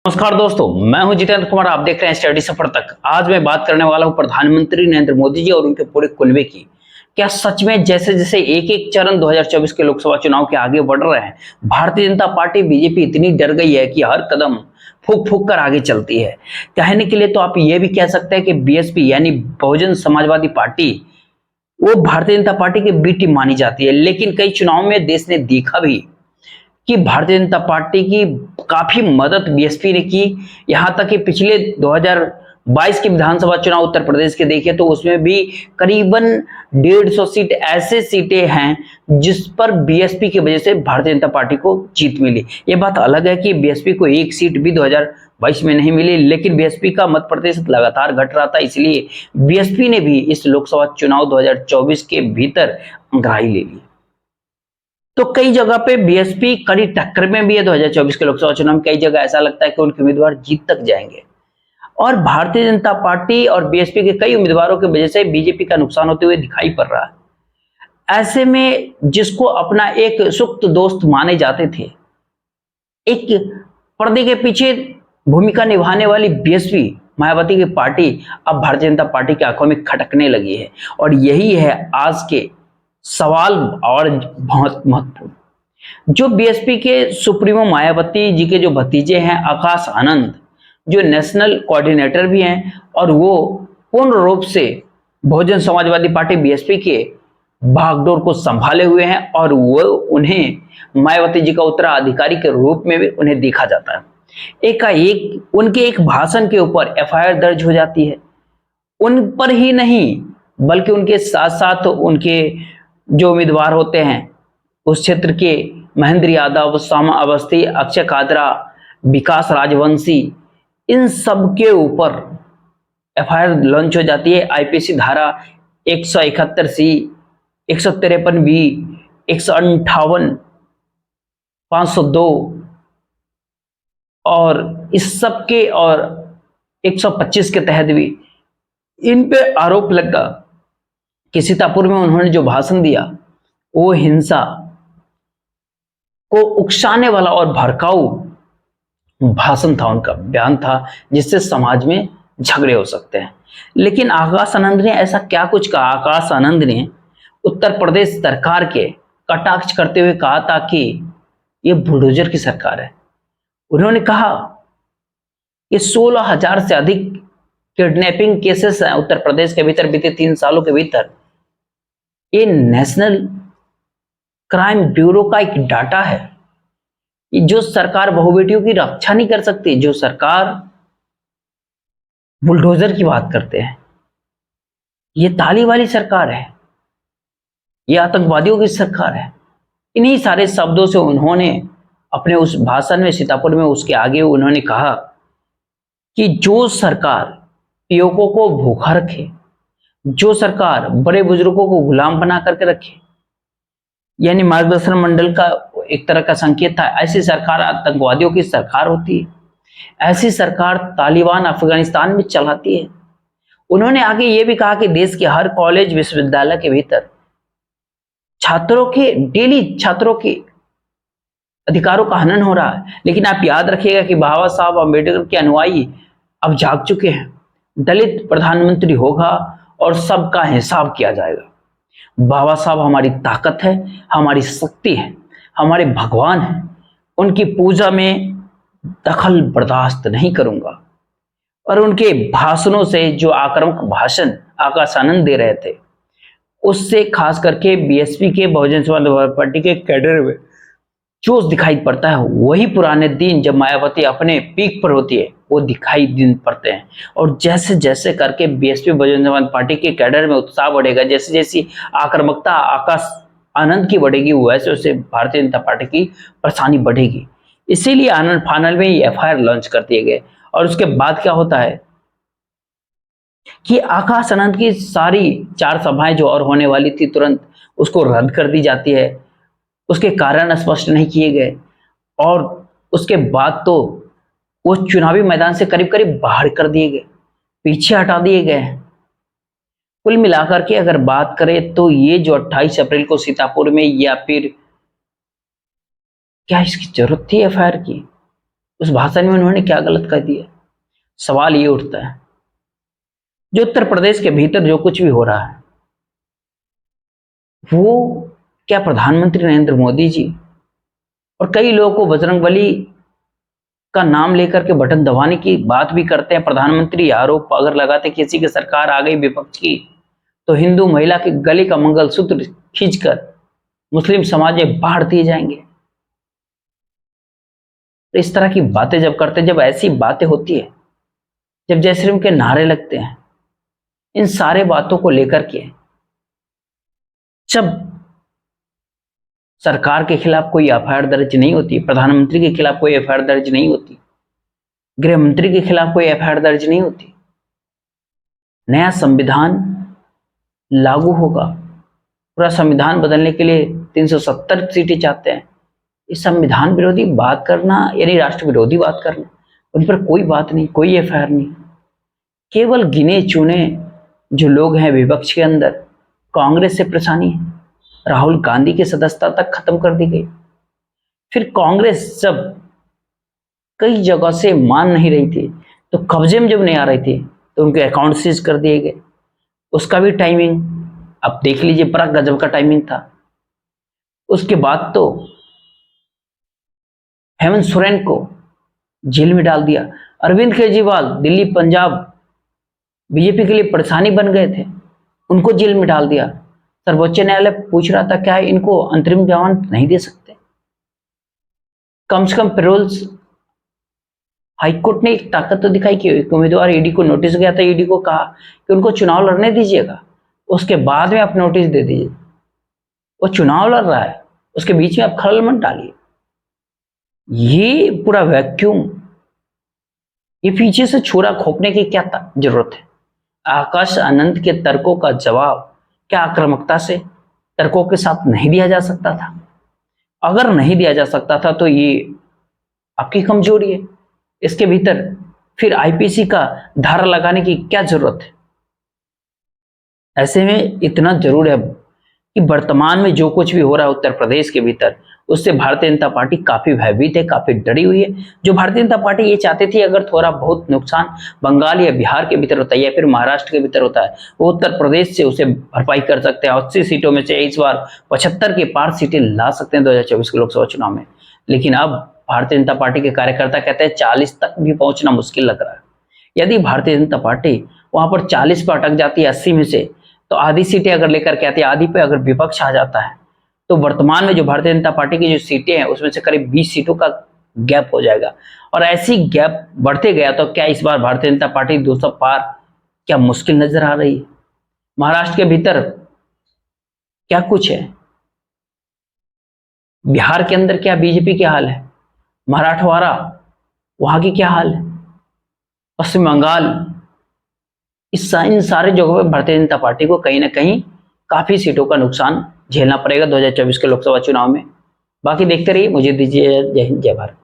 नमस्कार दोस्तों, मैं हूं जितेंद्र कुमार। आप देख रहे हैं स्टडी सफर तक। आज मैं बात करने वाला हूं प्रधानमंत्री नरेंद्र मोदी जी और उनके पूरे कुनबे की। क्या सच में जैसे जैसे एक एक चरण 2024 के लोकसभा चुनाव के आगे बढ़ रहे हैं, भारतीय जनता पार्टी बीजेपी इतनी डर गई है कि हर कदम फूक फूक कर आगे चलती है। कहने के लिए तो आप ये भी कह सकते हैं कि बीएसपी यानी बहुजन समाजवादी पार्टी वो भारतीय जनता पार्टी की बी टीम मानी जाती है। लेकिन कई चुनाव में देश ने देखा भी कि भारतीय जनता पार्टी की काफी मदद बीएसपी ने की। यहां तक कि पिछले 2022 के विधानसभा चुनाव उत्तर प्रदेश के देखे तो उसमें भी करीबन 150 सीट ऐसे सीटें हैं जिस पर बीएसपी की वजह से भारतीय जनता पार्टी को जीत मिली। ये बात अलग है कि बीएसपी को एक सीट भी 2022 में नहीं मिली, लेकिन बीएसपी का मत प्रतिशत लगातार घट रहा था, इसलिए बीएसपी ने भी इस लोकसभा चुनाव 2024 के भीतर अंगड़ाई ले ली। तो कई जगह पे बीएसपी कड़ी टक्कर में भी है। 2024 के लोकसभा चुनाव में कई जगह ऐसा लगता है कि उनके उम्मीदवार जीत तक जाएंगे और भारतीय जनता पार्टी और बीएसपी के कई उम्मीदवारों की वजह से बीजेपी का नुकसान होते हुए दिखाई पड़ रहा है। ऐसे में जिसको अपना एक सुप्त दोस्त माने जाते थे, एक पर्दे के पीछे भूमिका निभाने वाली बीएसपी मायावती की पार्टी अब भारतीय जनता पार्टी की आंखों में खटकने लगी है। और यही है आज के सवाल और बहुत महत्वपूर्ण। जो बीएसपी के सुप्रीमो मायावती जी के जो भतीजे हैं आकाश आनंद, जो नेशनल कोऑर्डिनेटर भी हैं और वो पूर्ण रूप से बहुजन समाजवादी पार्टी बीएसपी के बागडोर को संभाले हुए हैं और वो उन्हें मायावती जी का उत्तराधिकारी के रूप में भी उन्हें देखा जाता है। एकाएक उनके एक भाषण के ऊपर एफआईआर दर्ज हो जाती है। उन पर ही नहीं बल्कि उनके साथ साथ उनके जो उम्मीदवार होते हैं उस क्षेत्र के महेंद्र यादव, सामा अवस्थी, अक्षय कादरा, विकास राजवंशी, इन सब के ऊपर एफआईआर लॉन्च हो जाती है। आईपीसी धारा 171 सी, 153 बी, 158, 502 और इस सब के और 125 के तहत भी इन पे आरोप लगा कि सीतापुर में उन्होंने जो भाषण दिया वो हिंसा को उकसाने वाला और भड़काऊ भाषण था, उनका बयान था जिससे समाज में झगड़े हो सकते हैं। लेकिन आकाश आनंद ने ऐसा क्या कुछ कहा? आकाश आनंद ने उत्तर प्रदेश सरकार के कटाक्ष करते हुए कहा था कि ये बुलडोजर की सरकार है। उन्होंने कहा कि 16,000 से अधिक किडनैपिंग केसेस हैं उत्तर प्रदेश के भीतर बीते 3 सालों के भीतर। ये नेशनल क्राइम ब्यूरो का एक डाटा है। जो सरकार बहुबेटियों की रक्षा नहीं कर सकती, जो सरकार बुलडोजर की बात करते हैं, ये ताली वाली सरकार है, ये आतंकवादियों की सरकार है। इन्हीं सारे शब्दों से उन्होंने अपने उस भाषण में सीतापुर में उसके आगे उन्होंने कहा कि जो सरकार पियोकों को भूखा रखे, जो सरकार बड़े बुजुर्गों को गुलाम बना करके रखे, यानी मार्गदर्शन मंडल का एक तरह का संकेत था, ऐसी सरकार आतंकवादियों की सरकार होती है। ऐसी सरकार तालिबान अफगानिस्तान में चलाती है। उन्होंने आगे ये भी कहा कि देश के हर कॉलेज विश्वविद्यालय के भीतर छात्रों के अधिकारों का हनन हो रहा है। लेकिन आप याद रखिएगा कि बाबा साहब अम्बेडकर के अनुयायी अब जाग चुके हैं। दलित प्रधानमंत्री होगा और सबका हिसाब किया जाएगा। बाबा साहब हमारी ताकत है, हमारी शक्ति है, हमारे भगवान हैं। उनकी पूजा में दखल बर्दाश्त नहीं करूंगा। और उनके भाषणों से जो आक्रामक भाषण आकाश आनंद दे रहे थे, उससे खास करके बीएसपी के बहुजन समाज पार्टी के कैडर में जोश दिखाई पड़ता है। वही पुराने दिन जब मायावती अपने पीक पर होती है वो दिखाई दिन पड़ते हैं। और जैसे जैसे करके बीएसपी बहुजन समाज पार्टी के कैडर में उत्साह बढ़ेगा, जैसे जैसी आक्रामकता आकाश आनंद की बढ़ेगी, वैसे वैसे भारतीय जनता पार्टी की परेशानी बढ़ेगी। इसीलिए आनंद फानल में ये एफआईआर लॉन्च कर दिए गए। और उसके बाद क्या होता है कि आकाश आनंद की सारी 4 सभाएं जो और होने वाली थी तुरंत उसको रद्द कर दी जाती है। उसके कारण स्पष्ट नहीं किए गए और उसके बाद तो वो चुनावी मैदान से करीब करीब बाहर कर दिए गए, पीछे हटा दिए गए। कुल मिलाकर के अगर बात करें तो ये जो 28 अप्रैल को सीतापुर में, या फिर क्या इसकी जरूरत थी एफआईआर की? उस भाषण में उन्होंने क्या गलत कह दिया? सवाल ये उठता है, जो उत्तर प्रदेश के भीतर जो कुछ भी हो रहा है, वो क्या प्रधानमंत्री नरेंद्र मोदी जी और कई लोगों को बजरंगबली का नाम लेकर के बटन दबाने की बात भी करते हैं। प्रधानमंत्री आरोप अगर लगाते किसी की सरकार आ गई विपक्ष की, तो हिंदू महिला के गले का मंगलसूत्र खींचकर मुस्लिम समाज में बांट दिए जाएंगे। तो इस तरह की बातें जब करते हैं, जब ऐसी बातें होती है, जब जय श्री राम के नारे लगते हैं, इन सारे बातों को लेकर के जब सरकार के खिलाफ कोई एफआईआर दर्ज नहीं होती, प्रधानमंत्री के खिलाफ कोई एफआईआर दर्ज नहीं होती, गृह मंत्री के खिलाफ कोई एफआईआर दर्ज नहीं होती, नया संविधान लागू होगा, पूरा संविधान बदलने के लिए 370 सीटें चाहते हैं, इस संविधान विरोधी बात करना यानी राष्ट्र विरोधी बात करना, उन पर कोई बात नहीं, कोई एफआईआर नहीं। केवल गिने चुने जो लोग हैं विपक्ष के अंदर, कांग्रेस से परेशानी है, राहुल गांधी की सदस्यता तक खत्म कर दी गई। फिर कांग्रेस जब कई जगह से मान नहीं रही थी, तो कब्जे में जब नहीं आ रही थी, तो उनके अकाउंट सीज कर दिए गए। उसका भी टाइमिंग अब देख लीजिए, बड़ा गजब का टाइमिंग था। उसके बाद तो हेमंत सोरेन को जेल में डाल दिया। अरविंद केजरीवाल दिल्ली पंजाब बीजेपी के लिए परेशानी बन गए थे, उनको जेल में डाल दिया। सर्वोच्च न्यायालय पूछ रहा था क्या इनको अंतरिम जमानत नहीं दे सकते? कम से कम पेरोल्स, हाईकोर्ट ने एक ताकत तो दिखाई कि उम्मीदवार ईडी को नोटिस गया था, ईडी को कहा कि उनको चुनाव लड़ने दीजिएगा, उसके बाद में आप नोटिस दे दीजिए। वो चुनाव लड़ रहा है, उसके बीच में आप खलल मत डालिए। ये पूरा वैक्यूम, ये पीछे से छुरा खोपने की क्या जरूरत है? आकाश आनंद के तर्कों का जवाब क्या आक्रामकता से तर्कों के साथ नहीं दिया जा सकता था? अगर नहीं दिया जा सकता था तो ये आपकी कमजोरी है। इसके भीतर फिर आईपीसी का धारा लगाने की क्या जरूरत है? ऐसे में इतना जरूर है कि वर्तमान में जो कुछ भी हो रहा है उत्तर प्रदेश के भीतर, उससे भारतीय जनता पार्टी काफी भयभीत है, काफी डरी हुई है। जो भारतीय जनता पार्टी ये चाहती थी अगर थोड़ा बहुत नुकसान बंगाल या बिहार के भीतर होता है या फिर महाराष्ट्र के भीतर होता है, वो उत्तर प्रदेश से उसे भरपाई कर सकते हैं। 80 सीटों में से इस बार 75 के पार सीटें ला सकते हैं 2024 के लोकसभा चुनाव में। लेकिन अब भारतीय जनता पार्टी के कार्यकर्ता कहते हैं 40 तक भी पहुंचना मुश्किल लग रहा है। यदि भारतीय जनता पार्टी वहां पर 40 पर अटक जाती है 80 में से, तो आधी सीटें अगर लेकर के आती है, आधी पे अगर विपक्ष आ जाता है, तो वर्तमान में जो भारतीय जनता पार्टी की जो सीटें हैं उसमें से करीब 20 सीटों का गैप हो जाएगा। और ऐसी गैप बढ़ते गया तो क्या इस बार भारतीय जनता पार्टी 200 पार क्या मुश्किल नजर आ रही है? महाराष्ट्र के भीतर क्या कुछ है, बिहार के अंदर क्या बीजेपी क्या हाल है, मराठवाड़ा वहां की क्या हाल है, पश्चिम बंगाल, इन सारे जगहों पर भारतीय जनता पार्टी को कहीं ना कहीं काफी सीटों का नुकसान झेलना पड़ेगा 2024 के लोकसभा चुनाव में। बाकी देखते रहिए, मुझे दीजिए जय हिंद जय भारत।